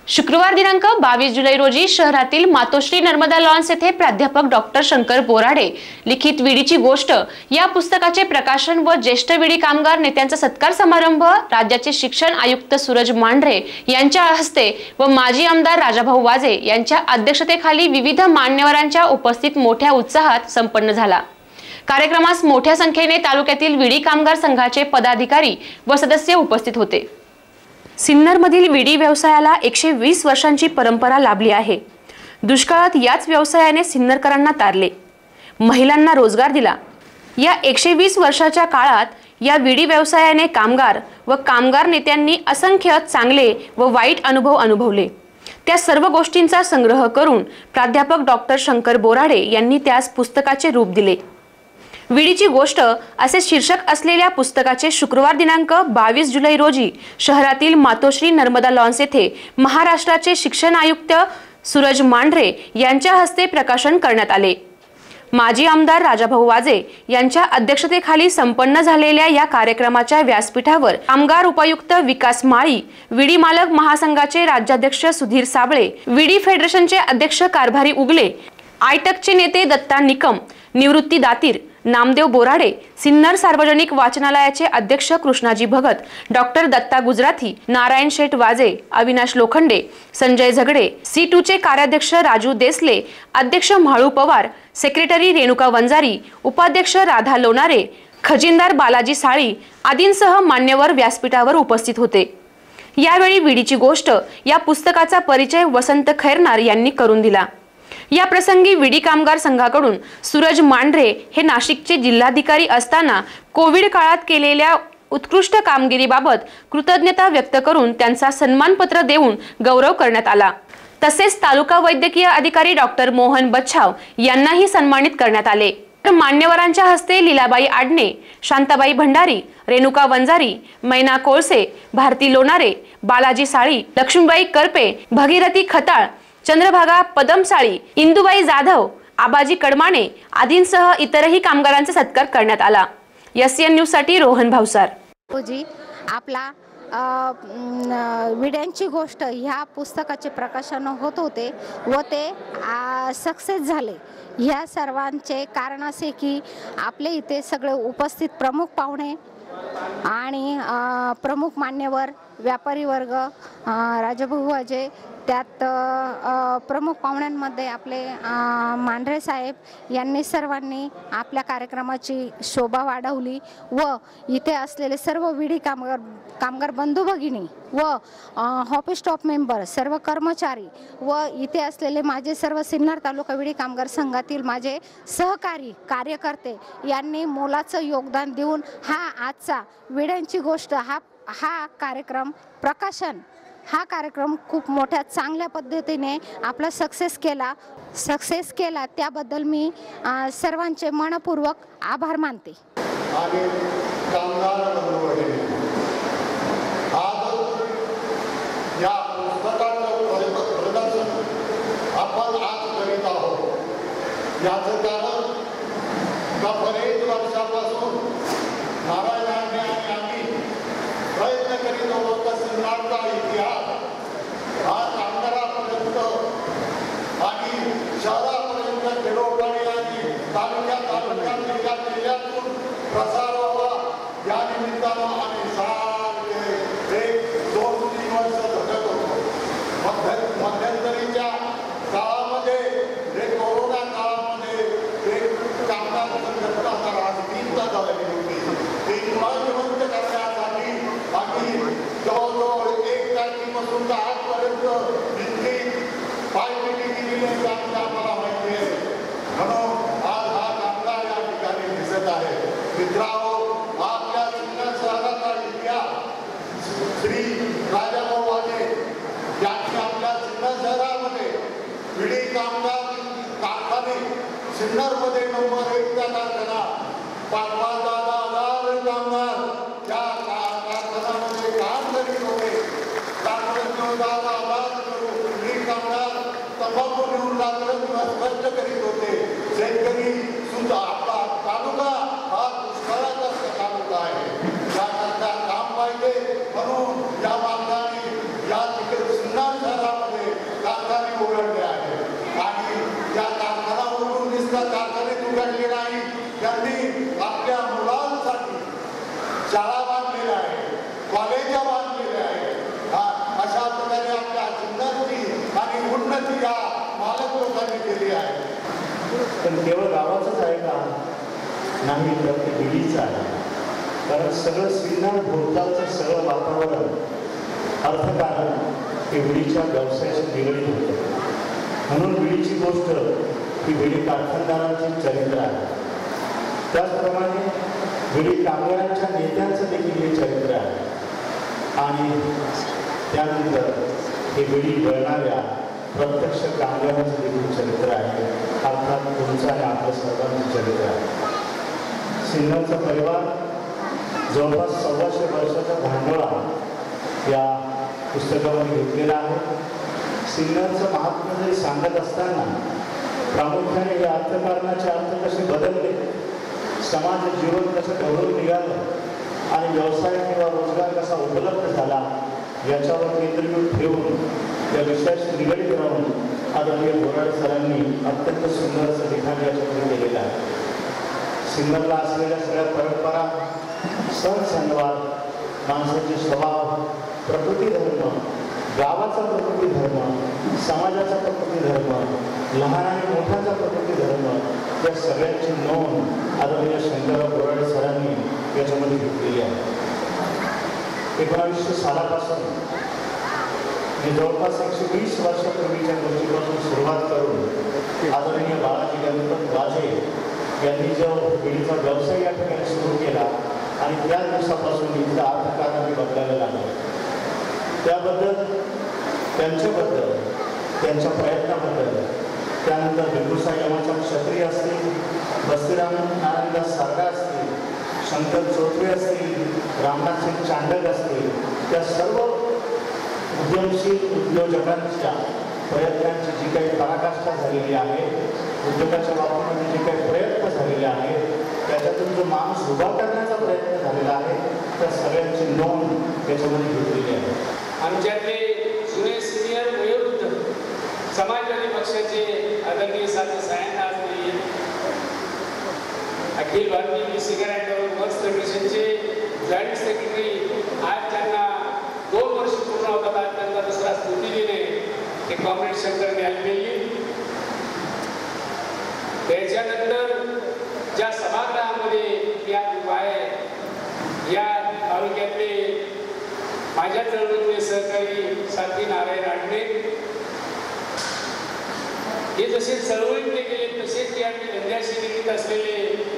शुक्रवार दिनांक 22 जुलै रोजी शहरातील मातोश्री नर्मदा लॉन्स येथे प्राध्यापक डॉक्टर शंकर बोराडे लिखित विडीची गोष्ट या पुस्तकाचे प्रकाशन व ज्येष्ठ विडी कामगार नेत्यांचा सत्कार समारंभ राज्याचे शिक्षण आयुक्त सूरज मांढरे यांच्या हस्ते व माजी आमदार राजाभाऊ वाजे यांच्या अध्यक्षतेखाली विविध मान्यवरांच्या उपस्थित मोठ्या उत्साहात संपन्न झाला। कार्यक्रमास मोठ्या संख्येने तालुक्यातील विडी कामगार संघाचे पदाधिकारी व सदस्य उपस्थित होते। सिन्नरमधील विडी व्यवसायाला 120 वर्षांची परंपरा लाभली आहे। दुष्काळात याच व्यवसायाने सिन्नरकरांना तारले, महिलांना रोजगार दिला। या 120 वर्षाच्या काळात या विडी व्यवसायाने कामगार व कामगार नेत्यांनी असंख्य चांगले व वाईट अनुभव अनुभवले। त्या सर्व गोष्टींचा संग्रह करून प्राध्यापक डॉक्टर शंकर बोराडे यांनी त्यास पुस्तकाचे रूप दिले। विडीची गोष्ट असे शीर्षक असलेल्या पुस्तकाचे शुक्रवार दिनांक 22 जुलै रोजी शहरातील मातोश्री नर्मदा लॉन्स येथे महाराष्ट्राचे शिक्षण आयुक्त सूरज मांढरे यांच्या हस्ते प्रकाशन करण्यात आले। माजी आमदार राजाभाऊ वाजे यांच्या अध्यक्षतेखाली संपन्न झालेल्या या कार्यक्रमाच्या व्यासपीठावर कामगार उपायुक्त विकास माळी, विडी मालक महासंघाचे राज्याध्यक्ष सुधीर साबळे, विडी फेडरेशनचे अध्यक्ष कारभारी उगले, आयटकचे नेते दत्ता निकम, निवृत्ती दातीर, नामदेव बोराडे, सिन्नर सार्वजनिक वाचनालयाचे अध्यक्ष कृष्णाजी भगत, डॉक्टर दत्ता गुजराथी, नारायण शेठ वाजे, अविनाश लोखंडे, संजय झगडे, C2 चे कार्याध्यक्ष राजू देसले, अध्यक्ष म्हाळू पवार, सेक्रेटरी रेणुका वंजारी, उपाध्यक्ष राधा लोणारे, खजिनदार बालाजी साळी आदींसह मान्यवर व्यासपीठावर उपस्थित होते। यावेळी विडीची गोष्ट या पुस्तकाचा परिचय वसंत खैरनार यांनी करून दिला। या प्रसंगी विडी कामगार संघाकडून सूरज मांढरे हे नाशिकचे जिल्हाधिकारी असताना कोविड काळात केलेल्या उत्कृष्ट कामगिरीबाबत कृतज्ञता व्यक्त करून त्यांचा सन्मानपत्र देऊन गौरव करण्यात आला। तसेच तालुका वैद्यकीय अधिकारी डॉक्टर मोहन बच्छाव यांनाही सन्मानित करण्यात आले। मान्यवरांच्या हस्ते लीलाबाई आडणे, शांताबाई भंडारी, रेणुका वंजारी, मैना कोळसे, भारती लोणारे, बालाजी साळी, लक्ष्मीबाई करपे, भगीरथी खताळ, चंद्रभागा पदमसाळी, इंदुबाई जाधव, आबाजी कडमाणे आदींसह इतरही कामगारांचा सत्कार करण्यात आला। SCN न्यूज साठी रोहन भावसार। आपला विड्यांची गोष्ट ह्या पुस्तकाचे प्रकाशन होत होते व ते सक्सेस झाले। ह्या सर्वांचे कारण असे की आपले इथे सगळे उपस्थित प्रमुख पाहुणे आणि प्रमुख मान्यवर, व्यापारी वर्ग, राजाभाऊ वाजे, त्यात प्रमुख पाहुण्यांमध्ये आपले मांढरे साहेब यांनी सर्वांनी आपल्या कार्यक्रमाची शोभा वाढवली व इथे असलेले सर्व विडी कामगार बंधू भगिनी व ऑफिस स्टाफ मेंबर, सर्व कर्मचारी व इथे असलेले माझे सर्व सिन्नर तालुका विडी कामगार संघातील माझे सहकारी कार्यकर्ते यांनी मोलाचं योगदान देऊन हा आजचा विड्यांची गोष्ट हा कार्यक्रम प्रकाशन हा कार्यक्रम खूप मोठ्या चांगल्या पद्धतीने आपला सक्सेस केला त्याबद्दल मी सर्वांचे मनपूर्वक आभार मानते। या पुस्तकाचं प्रदर्शन आपण आज करीत आहोत। याचं कारण बरेच वर्षापासून नारायण आणि आम्ही प्रयत्न करीत आहोत की सिन्नरचा इतिहास हा कामगारापर्यंत आणि शहरापर्यंत खेडोपाडी आणि तालुक्यात जिल्ह्यातून प्रसार व्हावा या निमित्तानं आम्ही सारखे 1-2-3 वर्ष झटत होतो। मध्यंतरीच्या काळामध्ये कोरोना काळामध्ये कामगार संघटना राजकीयता झालेली होती। ती जिवंत करण्यासाठी आम्ही जवळजवळ 1 तारखेपासून 8 पर्यंत इतकी पायपिटी केलेली आम्हाला माहिती आहे। म्हणून आज हा कामगार या ठिकाणी दिसत आहे। मित्रांनो, आपल्या सिन्नर शहराचा इतिहास श्री राजाभाऊ वाजे यांनी आपल्या सिन्नर शहरामध्ये विडी कामगार कारखाने सिन्नरमध्ये नंबर 1 चा कारखाना 5,000 कामगार या कारखान्यामध्ये काम करीत होते। विडी कामगार तंबाखू घेऊन रात्रंदिवस कष्ट करीत होते। शेतकरी सुद्धा आपला तालुका हा दुष्काळाचा तालुका आहे। याकरता काम पाहिजे म्हणून या मार्गाने या ठिकाणी सिन्नर शहरामध्ये पण केवळ गावाचंच आहे का? नाही, तर ते विडीचं आहे. कारण सगळं सिन्नर भोवतालचं सगळं वातावरण, अर्थकारण हे विडीच्या व्यवसायाशी निगडीत होतं. म्हणून विडीची गोष्ट ही विडी कारखानदारांचे चरित्र आहे. त्याचप्रमाणे विडी कामगारांच्या नेत्यांचं देखील हे चरित्र आहे. आणि त्यानंतर हे विडी बळणाऱ्या प्रत्यक्ष कामगारांचं देखील चरित्र आहे. अर्थात तुमचं आणि आपलं सर्वांचं चरित्र आहे. सिन्नरचा परिवार जवळपास 125 वर्षाचा भांडवळा या पुस्तकामध्ये घेतलेला आहे. सिन्नरचं महात्म्य जरी सांगत असताना प्रामुख्याने या अर्थकारणाचे अर्थ कसे बदलले, समाज जीवन कसं ढवळून निघालं आणि व्यवसाय किंवा रोजगार कसा उपलब्ध झाला याच्यावर केंद्रीभूत ठेवून या विषयाशी निगडीत राहून आदरणीय बोराडे सरांनी अत्यंत सुंदर असं लिखाण याच्यामध्ये केलेलं आहे. सिन्नरला असलेल्या सगळ्या परंपरा, सण सणवार, माणसाचे स्वभाव, प्रकृती धर्म, गावाचा प्रकृती धर्म, समाजाचा प्रकृती धर्म, लहान आणि मोठ्याचा प्रकृती धर्म, या सगळ्यांची नोंद आदरणीय शंकरराव बोराडे सरांनी याच्यामध्ये घेतलेली आहे. 1900 सालापासून जवळपास 120 वर्षापूर्वीच्या गोष्टीपासून सुरुवात करून आदरणीय बाळाजी गणपत वाजे यांनी जो विडीचा व्यवसाय या ठिकाणी सुरू केला आणि त्या दिवसापासून इथलं अर्थकारण बदलायला लागलं. त्याबद्दल, त्यांच्याबद्दल, त्यांच्या प्रयत्नाबद्दल, त्यानंतर बिंदुसाई यमाच्या क्षत्रिय असतील, बस्तीराम नारायणदास सारगा असतील, शंकर चौधरी असतील, रामनाथसिंग चांडक असतील, त्या सर्व उद्यमशील उद्योजकांच्या प्रयत्नांची जी काही पराकाष्ठा झालेली आहे, उद्योगाच्या बाबतीमध्ये जे काही प्रयत्न झालेले आहेत, त्याच्यातून जो माणूस उभा करण्याचा प्रयत्न झालेला आहे, त्या सगळ्यांची नोंद याच्यामध्ये घेतलेली आहे. आमच्यातले जुने सिनियर वयोवृद्ध समाजवादी पक्षाचे आदरणीय साथी सायंनाथ Akhil Bharatiya BC works फेडरेशनचे joint secretary, आज त्यांना 2 वर्ष पूर्ण होतात. आज त्यांना दुसरा स्तुती देणे ते कॉम्रेड शंकर न्यालवेली. त्याच्यानंतर ज्या सभागृहामध्ये या आहे या तालुक्यातले माझ्या चळवळीतले सहकारी साथी नारायण आडणे, हे जसे चळवळीतले गेले तसेच या धंद्याशी निगडीत असलेले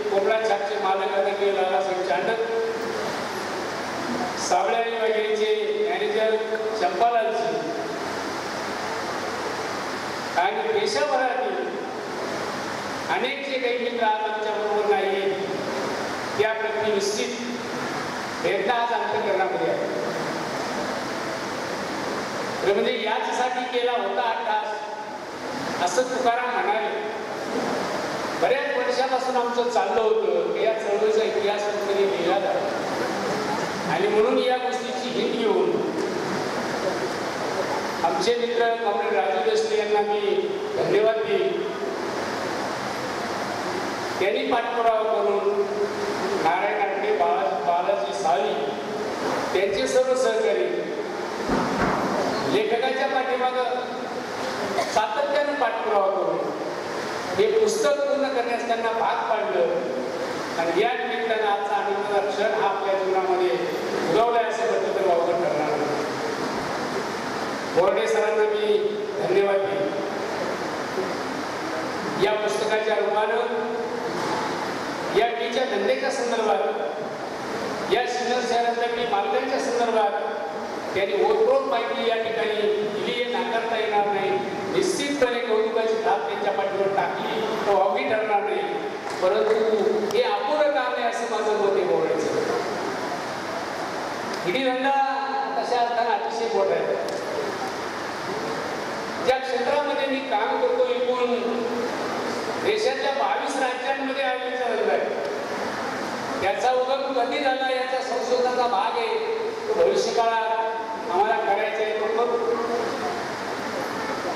कोकणा छापचे मालक आदरणीय लालासाहेब चांडक, सावळे आणि वगैरेचे मॅनेजर चंपालालजी आणि पेशाभरातील अनेक जे काही मित्र आज आमच्याबरोबर नाही त्याप्रती निश्चित प्रयत्न आज अंतःकरणामध्ये आहे. म्हणजे याचसाठी केला होता 8 तास असं तुकाराम म्हणाले. बऱ्याच वर्षापासून आमचं चाललं होतं की या चळवळीचा इतिहास कुठेतरी लिहिला जावा आणि म्हणून या गोष्टीची हिंट घेऊन आमचे मित्र कॉम्रेड राजू देशले यांना मी धन्यवाद दिले. त्यांनी पाठपुरावा करून नारायण आडणे, बालाजी साळी, त्यांचे सर्व सहकारी लेखकाच्या पाठीमागं सातत्याने पाठपुरावा करून हे पुस्तक पूर्ण करण्यास त्यांना भाग पाडलं आणि या निमित्तानं आजचा आनंदाचा क्षण हा आपल्या जीवनामध्ये उगवलाय असं म्हटलं तर वावगं ठरणार नाही. बोराडे सरांना मी धन्यवाद दिले. या पुस्तकाच्या रूपानं या विडीच्या धंद्याच्या संदर्भात, या सिन्नर शहरातल्या मालकांच्या संदर्भात त्यांनी ओतप्रोत माहिती या ठिकाणी दिली हे नाकारता येणार नाही. निश्चितपणे कौतुकाची थाप त्यांच्या पाठीवर टाकली तर वावगी ठरणार नाही. परंतु हे अपुरं काम आहे असं माझं मत आहे. बोलायचं विडी धंदा तशा अर्थानं अतिशय मोठा आहे. ज्या क्षेत्रामध्ये मी काम करतो एकूण देशाच्या 22 राज्यांमध्ये आयोजित धंदा आहे. त्याचा उगम कधी झाला याचा संशोधनाचा भाग आहे. भविष्य काळात आम्हाला करायचं आहे तो करू.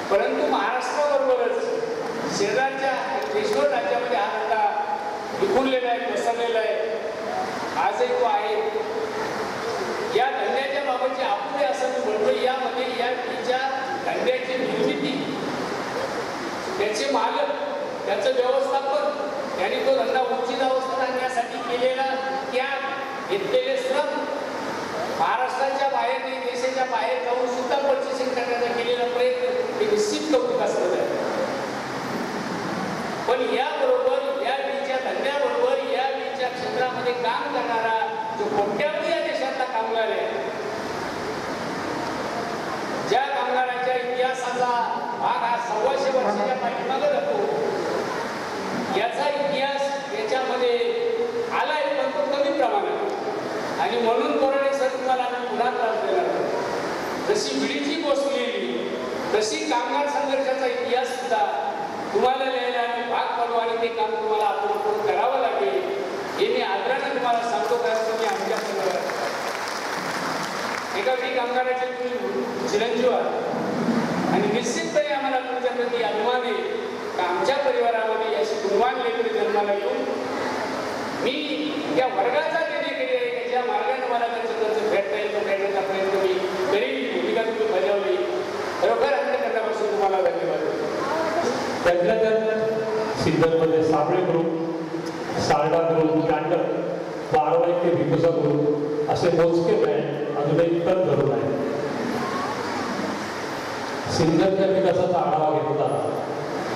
परंतु महाराष्ट्राबरोबरच शेजारच्या देशभर राज्यामध्ये हा धंदा विखुरलेला आहे, पसरलेला आहे. आजही तो आहे. या धंद्याच्या बाबतचे अपुरे असं मी म्हणतो. यामध्ये या विडीच्या धंद्याची निर्मिती, त्याचे मालक, त्याचं व्यवस्थापन त्यांनी तो धंदा उंचीत अवस्थेत आणण्यासाठी केलेला त्याग, घेतलेले श्रम, महाराष्ट्राच्या बाहेर नाही देशाच्या बाहेर जाऊन सुद्धा पर्चेसिंग करण्याचा केलेला प्रयत्न हे निश्चित कौतुकास्पद आहे. पण याबरोबर या विडीच्या धंद्याबरोबर या विडीच्या क्षेत्रामध्ये काम करणारा जो कोट्यावधी या देशातला कामगार आहे, ज्या कामगारांच्या इतिहासाचा भाग हा 125 वर्षाच्या पाठीमागे जातो, याचा इतिहास याच्यामध्ये आलाय पण तो कमी प्रमाणात. आणि म्हणून बोराडे सर तुम्हाला आम्ही पुन्हा त्रास देणार. जशी विडीची गोष्ट लिहिली तशी कामगार संघर्षाचा इतिहास सुद्धा तुम्हाला लिहायला आम्ही भाग पडू आणि ते काम तुम्हाला आपण करावं लागेल हे मी आदराने तुम्हाला सांगतो. कारण तुम्ही आमच्यासमोर एका विडी कामगाराचे तुम्ही चिरंजीव आहात आणि निश्चितपणे आम्हाला तुमच्याप्रती अभिमान आहे का आमच्या परिवारामध्ये अशी गुणवान लेकरी जन्माला येऊन मी या वर्गाचा देणेकरी आहे की ज्या मार्गाने मला त्यांचं कर्ज भेटता येईल तो फेडण्याचा प्रयत्न मी करीन. भूमिका तुम्ही बजावली, खरोखर अंतकरणापासून तुम्हाला धन्यवाद. त्यातल्या त्यात सिन्नरमध्ये साबळे ग्रुप, सारडा ग्रुप, कांडर, बारवाई ते भिकुसा ग्रुप असे मोजके बँड अजूनही तर धरून आहेत. सिन्नरच्या विकासाचा आढावा घेतला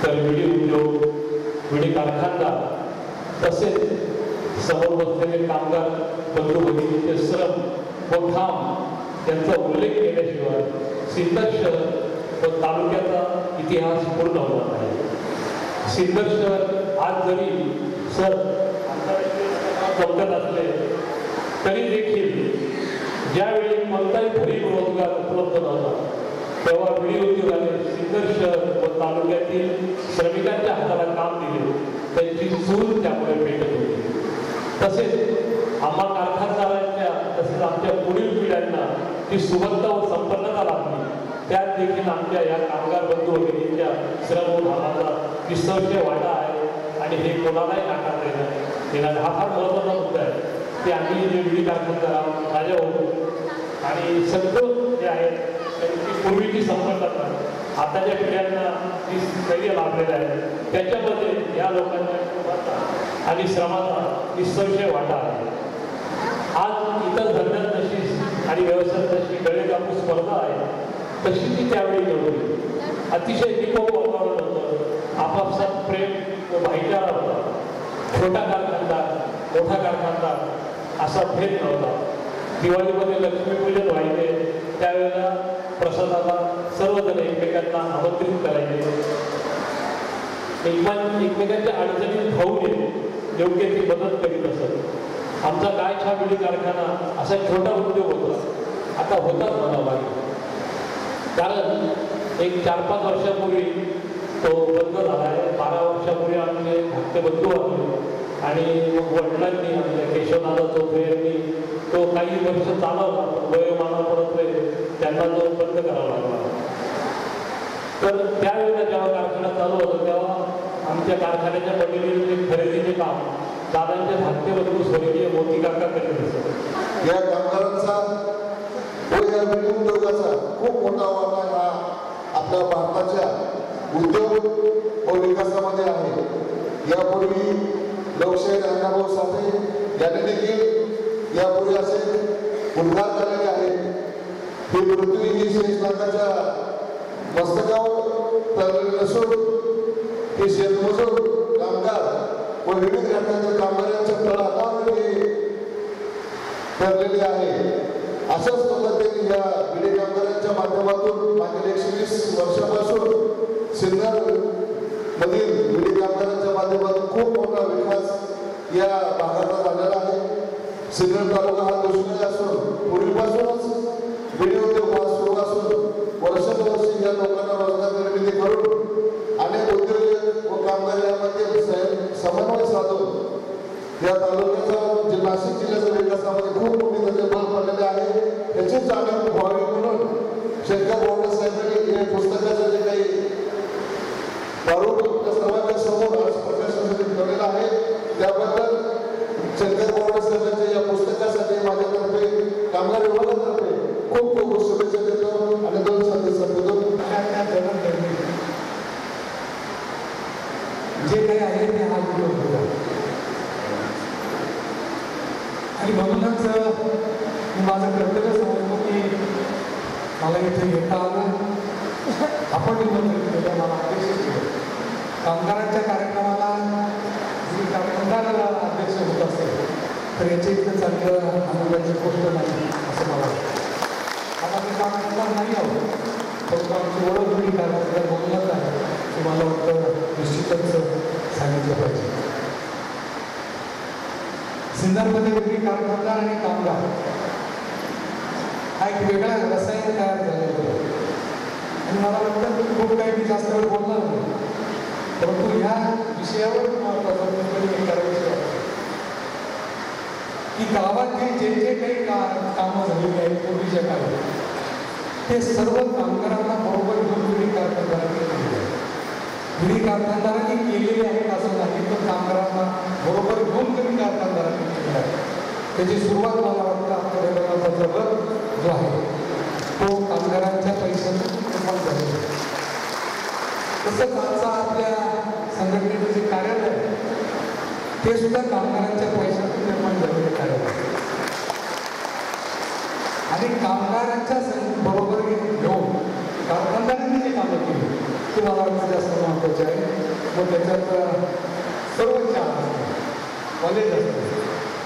तर विडी उद्योग, विडी कारखानदार तसेच समोर बसलेले कामगार बंधू भगिनींचे श्रम व घाम यांचा उल्लेख केल्याशिवाय सिन्नर शहर व तालुक्याचा इतिहास पूर्ण होणार नाही. सिन्नर शहर आज जरी सर गमत असले तरी देखील ज्यावेळी कोणताही गरीब रोजगार उपलब्ध नव्हता तेव्हा विडी उद्योगाने सिन्नर शहर व तालुक्यातील श्रमिकांच्या हाताला काम दिले. त्यांची चूल त्यामुळे पेटत होती. तसेच आम्हा कारखानदारांच्या तसेच आमच्या पुढील पिढ्यांना जी सुबत्ता व संपन्नता लाभली त्यात देखील आमच्या या कामगार बंधू भगिनींच्या श्रम व घामाचा विसर्जय वाटा आहे आणि हे कोणालाही नाकारता येणार. हा फार महत्त्वाचा मुद्दा आहे. ते आम्ही जे विडी कारखानदार राजा होतो आणि सगळं जे आहे त्यांची पूर्वीची संपन्नता आताच्या पिढ्यांना जी स्थैर्य लाभलेलं आहे त्याच्यामध्ये या लोकांच्या आणि श्रमाचा निसर्षय वाटा आहे. आज इतर धंद्यात जशी आणि व्यवसायात जशी गळेकापूस स्पर्धा आहे तशी ती त्यावेळी नव्हती. अतिशय निकोप वातावरण होतं. आपापसात प्रेम व भाईचारा होता. छोटा कारखानदार मोठा कारखानदार असा भेद नव्हता. दिवाळीमध्ये लक्ष्मीपूजन व्हायचे त्यावेळेला प्रसादाला सर्वजण एकमेकांना आमंत्रित करायचे. एकमेकांच्या अडचणीत भाऊ योग्य ती मदत करीत असत. आमचा गायछा विडी कारखाना असा छोटा उद्योग होता. आता होताच म्हणावा कारण एक 4-5 वर्षापूर्वी तो बंद झाला आहे. 12 वर्षापूर्वी आमचे धाकटे बंधू आले आणि मग वडिलांनी आमच्या केशवनाथ चौधरी यांनी तो काही वर्ष चालवला. वयोमानापर्यंत त्यांना तो बंद करावा लागला. तर त्यावेळेला जेव्हा कारखाना चालू होता तेव्हा आमच्या कारखान्याच्या मंडळीचे खरेदीचे काम दादांचे धाकटे बंधू स्वर्गीय मोती काका करीत असत. या कामगारांचा व या विडी उद्योगाचा खूप मोठा वाटा हा आपल्या भारताच्या उद्योग व विकासामध्ये आहे. यापूर्वी लोकशाही अण्णाभाऊ साठे यांनी देखील यापूर्वी असे उद्गार केलेले आहेत की पृथ्वी ही शेषनागाच्या मस्तकावर तरलेली नसून ही शेतमजूर कामगार व विविध घटकांच्या कामगारांच्या तळहातावर ठरलेली आहे. अशाच पद्धतीने या विडी कामगारांच्या माध्यमातून मागील 120 वर्षापासून सिन्नर मधील विडी कामगारांच्या माध्यमातून खूप मोठा विकास या भागाचा झालेला आहे. सिन्नर तालुका हा दुष्काळी असून पूर्वीपासूनच विडी उद्योग हा सुरू असून वर्षानुवर्षी या लोकांना रोजगार निर्मिती करून अनेक उद्योग व कामगार यामध्ये समन्वय साधून या तालुक्याचा जे नाशिक जिल्ह्याच्या विकासामध्ये खूप मोठी त्याचे बल पडलेले आहे. त्याची जाणीव व्हावी म्हणून शंकर बोर्डे साहेबांनी हे पुस्तकाचं जे काही प्रारूप सर्वांच्या समोर आज प्रकाशनासाठी ठेवलेलं आहे त्याबद्दल शंकर बोर्डे साहेबांच्या या पुस्तकासाठी माझ्यातर्फे कामगार विभागातर्फे खूप खूप शुभेच्छा देतो आणि 2 शब्द संबोधून जे काही आहे ते उपयोग होतात. आणि म्हणूनच मी माझं कर्तव्य समजतो की मला इथे येता आलं, आपण निमंत्रण केलं, मला अध्यक्ष केलं. कामगारांच्या कार्यक्रमाला जी कामगार अध्यक्ष होत असेल तर याच्या इतकं चांगलं आनंदाची गोष्ट नाही असं मला वाटतं. आता मी कामगार नाही आहोत, परंतु आमची ओळख होती कारण म्हणूनच आहे की मला वाटतं निश्चितच सांगितलं पाहिजे. सिन्नरमध्ये वेगळी कारखानदार आणि कामगार हा एक वेगळा रसायन तयार झालेलं होतं. आणि मला वाटतं की खूप काही मी जास्त वेळ बोलणार नाही, परंतु ह्या विषयावर महत्त्वाचा मी करायचं वाटतं की गावातली जे जे काही कामं झालेली आहेत पूर्वीच्या काळात ते सर्व कामगारांना बरोबर घेऊन विडी कारखानदारांनी केलेली आहे. विडी कारखानदारांनी केलेली आहेत असं नाही, तर कामगारांना बरोबर घेऊन विडी कारखानदारांनी केलेली आहे. त्याची सुरुवात मला वाटतं आपल्या देवाचा वर्ग जो आहे तो कामगारांच्या पैशातून निर्माण झालेला आहे. तसंच आजचा आपल्या संघटनेचं जे कार्यालय आहे ते सुद्धा कामगारांच्या पैशातून निर्माण झालेले कार्यालय आहे. आणि कामगारांच्या बरोबर घेऊन कारखानदारांनी जे कामं केली ते मला वाटतं जास्त महत्त्वाचे आहे. मग त्याच्यात सर्व शाळा कॉलेज असतात,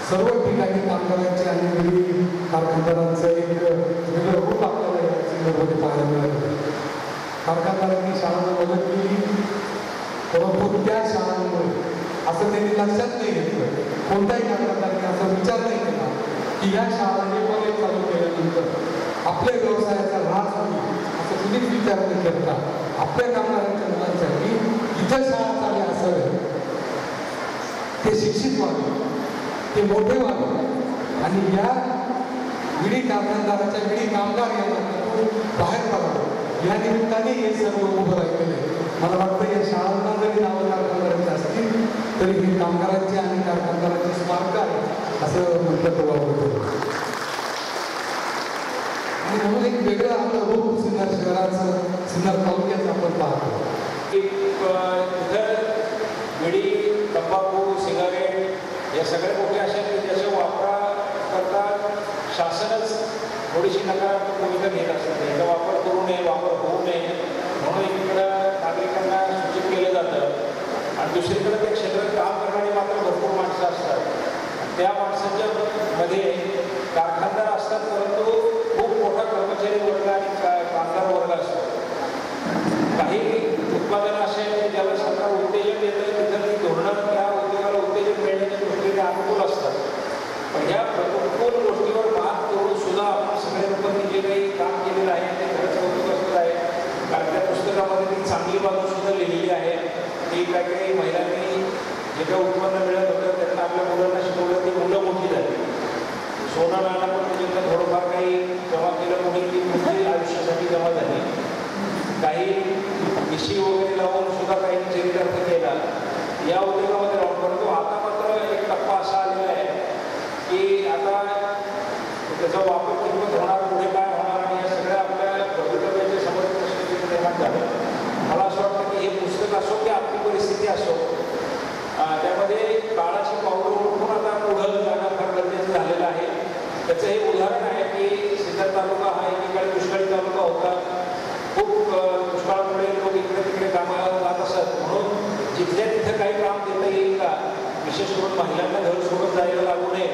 सर्व ठिकाणी कामगारांचे आणि विडी कारखानदारांचं एक वेगळं रूप आपल्याला या सिन्नरमध्ये पाहायला मिळालं. कारखानदारांनी शाळांना मदत केली, परंतु त्या शाळांमुळे असं त्यांनी लक्षात नाही घेतलं, कोणत्याही कारखानदारांनी असा विचार नाही केला की या शाळांनी कॉलेज चालू केल्यानंतर आपल्या व्यवसायाचा ऱ्हास होईल असं कुणीच विचार न करता आपल्या कामगारांच्या मुलांसाठी इथं शाळा चालू असावे, ते शिक्षित व्हावे, ते मोठे व्हावे आणि या विडी कारखानदाराच्या विडी कामगार यांना बाहेर पडावं या निमित्ताने हे सर्व उभं राहिलेलं आहे. मला वाटतं या शाळांना जरी नावं कारखानदारांची असतील तरी हे कामगारांची आणि कारखानदारांची स्मारक आहे असं म्हटलं तर वावरतं. आणि म्हणून एक वेगळं आपलं रूप सिन्नर शहराचं, सिन्नर तालुक्याचं आपण पाहतो. विडी, तंबाखू, सिगारेट या सगळ्या गोष्टी अशा की ज्याच्या वापराकरता शासनच थोडीशी नकारात्मक भूमिका घेत असतात. याचा वापर करू नये, वापर होऊ नये म्हणून एकीकडं नागरिकांना सूचित केलं जातं आणि दुसरीकडे त्या क्षेत्रात काम करणारी मात्र भरपूर माणसं असतात. त्या माणसांच्या मध्ये कारखानदार असतात, परंतु खूप मोठा कर्मचारी वर्ग आणि कामगार वर्ग असतो. काही उत्पादनं असे ज्याला सरकार उत्तेजन देतं तिथं ती धोरणं त्या उद्योगाला उत्तेजन मिळण्याच्या दृष्टीने अनुकूल असतात. पण ह्या प्रतिकूल गोष्टीवर मात करून सुद्धा आपण सगळे लोकांनी जे काही काम केलेलं आहे ते खरंच कौतुकास्पद आहे. कारण त्या पुस्तकामध्ये ती चांगली बाजू सुद्धा लिहिलेली आहे की काही काही महिलांनी जे काही उत्पन्न मिळत होतं त्यांना आपल्या मुलांना शिकवलं, ती मुलं मोठी झाली. सोनं नाणं पण त्याच्यातनं थोडंफार काही जमा केलं, कोणी ती मुली आयुष्यासाठी जमा झाली. काही विशी वगैरे लावून सुद्धा काही चरितार्थ केला या उद्योगामध्ये राहून. परंतु आता मात्र एक टप्पा असा आलेला आहे की आता त्याचा वापर किंमत होणार, पुढे काय होणार आणि या सगळ्या आपल्या भवितव्याच्या समोर प्रश्न निर्माण झाले. मला असं वाटतं की हे पुस्तक असो की आपली परिस्थिती असो, त्यामध्ये काळाची पावलं ओळखून आता पुढं जाणं फार गरजेचं झालेलं आहे. त्याचं हे उदाहरण आहे की सिन्नर तालुका हा एकेकाळी दुष्काळी तालुका होता. खूप दुष्काळामुळे लोक इकडे तिकडे कामाला जात असत, म्हणून जिथल्या तिथं काही काम देता येईल का, विशेष करून महिलांना घर सोडून जायला लागू नये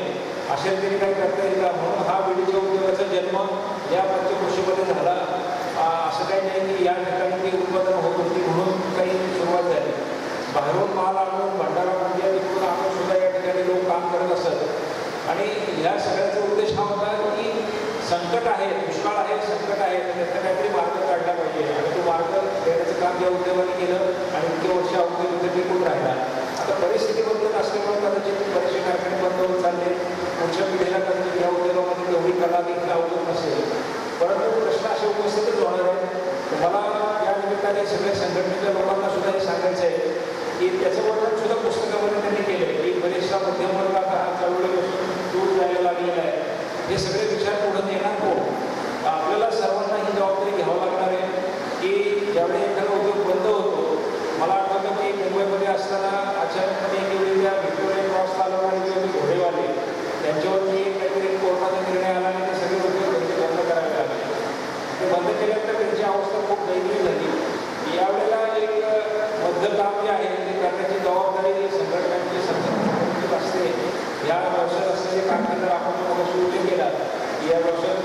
अशा तरी काही करता येईल का, म्हणून हा विडीच्या उद्योगाचा जन्म या पंचकृषीमध्ये झाला. असं काही नाही की या ठिकाणी काही उत्पादन होत होती म्हणून काही सुरुवात झाली. बाहेरून माल आणून भंडारा गोंदिया तिकडून आणून सुद्धा या ठिकाणी लोक काम करत असत. आणि या सगळ्याचा उद्देश हा होता की संकट आहे, दुष्काळ आहे, संकट आहे, त्याचा काहीतरी मार्ग काढला पाहिजे. आणि तो मार्ग देण्याचं काम या उद्योगाने केलं आणि इतके वर्ष उद्योग इथे टिकून राहिला. आता परिस्थिती बदलत असल्यामुळे कदाचित बरेचसे कारखाने बंद होत चालले. पुढच्या पिढीला कदाचित या उद्योगामध्ये तेवढी कला देखील अवगत नसेल. परंतु प्रश्न असे उपस्थितच होणार आहेत. मला या निमित्ताने सगळ्या संघटनेच्या लोकांना सुद्धा हे सांगायचं आहे की त्याचं वर्णन सुद्धा पुस्तकामध्ये त्यांनी केलं आहे की बरेचसा मध्यमवर्ग आता हा चळवळीपासून दूर जायला लागलेला आहे. हे सगळे विचार पुढे नेणार कोण? आपल्याला सर्वांना ही जबाबदारी घ्यावं लागणार आहे की ज्यावेळी एखादा उद्योग बंद होतो, मला आठवतं की मुंबईमध्ये असताना अचानकपणे या वर्षात